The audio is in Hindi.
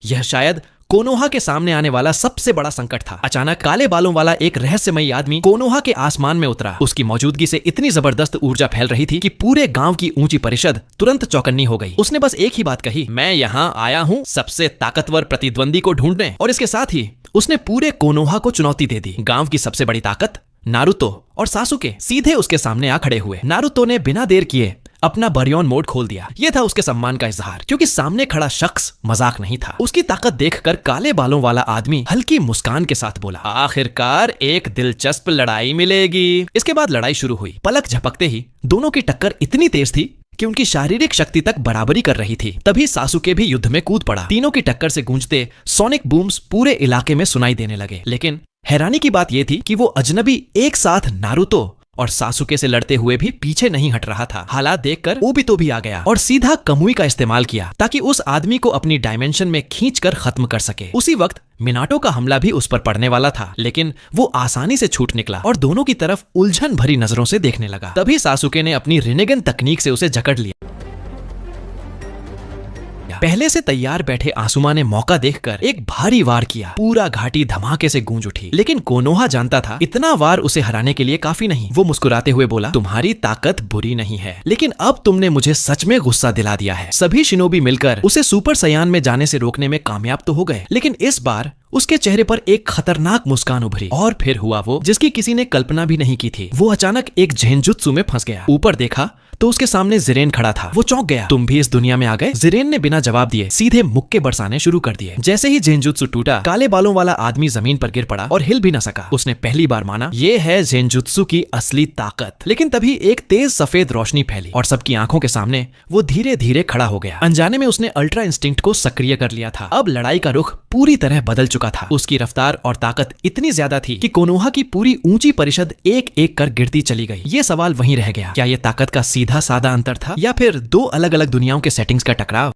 यह शायद कोनोहा के सामने आने वाला सबसे बड़ा संकट था। अचानक काले बालों वाला एक रहस्यमयी आदमी कोनोहा के आसमान में उतरा। उसकी मौजूदगी से इतनी जबरदस्त ऊर्जा फैल रही थी कि पूरे गांव की ऊंची परिषद तुरंत चौकन्नी हो गई। उसने बस एक ही बात कही, मैं यहाँ आया हूँ सबसे ताकतवर प्रतिद्वंदी को ढूंढने। और इसके साथ ही उसने पूरे कोनोहा को चुनौती दे दी। गांव की सबसे बड़ी ताकत नारुतो और सासुके सीधे उसके सामने आ खड़े हुए। नारुतो ने बिना देर किए अपना बरियोन मोड खोल दिया। यह था उसके सम्मान का इजहार, क्योंकि सामने खड़ा शख्स मजाक नहीं था। उसकी ताकत देखकर काले बालों वाला आदमी हल्की मुस्कान के साथ बोला, आखिरकार एक दिलचस्प लड़ाई मिलेगी। इसके बाद लड़ाई शुरू हुई। पलक झपकते ही दोनों की टक्कर इतनी तेज थी कि उनकी शारीरिक शक्ति तक बराबरी कर रही थी। तभी सासुके भी युद्ध में कूद पड़ा। तीनों की टक्कर से गूंजते सोनिक बूम्स पूरे इलाके में सुनाई देने लगे। लेकिन हैरानी की बात यह थी कि वो अजनबी एक साथ नारुतो और सासुके से लड़ते हुए भी पीछे नहीं हट रहा था। हालात देखकर ओबितो भी आ गया और सीधा कमुई का इस्तेमाल किया ताकि उस आदमी को अपनी डायमेंशन में खींचकर खत्म कर सके। उसी वक्त मिनाटो का हमला भी उस पर पड़ने वाला था, लेकिन वो आसानी से छूट निकला और दोनों की तरफ उलझन भरी नजरों से देखने लगा। तभी सासुके ने अपनी रिनेगन तकनीक से उसे जकड़ लिया। पहले से तैयार बैठे आसुमा ने मौका देखकर एक भारी वार किया। पूरा घाटी धमाके से गूंज उठी। लेकिन कोनोहा जानता था इतना वार उसे हराने के लिए काफी नहीं। वो मुस्कुराते हुए बोला, तुम्हारी ताकत बुरी नहीं है, लेकिन अब तुमने मुझे सच में गुस्सा दिला दिया है। सभी शिनोबी मिलकर उसे सुपर सयान में जाने से रोकने में कामयाब तो हो गए, लेकिन इस बार उसके चेहरे पर एक खतरनाक मुस्कान उभरी। और फिर हुआ वो जिसकी किसी ने कल्पना भी नहीं की थी। वो अचानक एक जेनजुत्सु में फंस गया। ऊपर देखा तो उसके सामने जिरेन खड़ा था। वो चौंक गया। तुम भी इस दुनिया में आ गए? जिरेन ने बिना जवाब दिए सीधे मुक्के बरसाने शुरू कर दिए। जैसे ही जेनजुत्सु टूटा, काले बालों वाला आदमी जमीन पर गिर पड़ा और हिल भी न सका। उसने पहली बार माना ये है जेनजुत्सु की असली ताकत। लेकिन तभी एक तेज सफेद रोशनी फैली और सबकी आंखों के सामने वो धीरे धीरे खड़ा हो गया। अनजाने में उसने अल्ट्रा इंस्टिंक्ट को सक्रिय कर लिया था। अब लड़ाई का रुख पूरी तरह बदल चुका था। उसकी रफ्तार और ताकत इतनी ज्यादा थी कि कोनोहा की पूरी ऊंची परिषद एक एक कर गिरती चली गई। ये सवाल वहीं रह गया, क्या ये ताकत का सीधा साधा अंतर था या फिर दो अलग अलग दुनियाओं के सेटिंग्स का टकराव?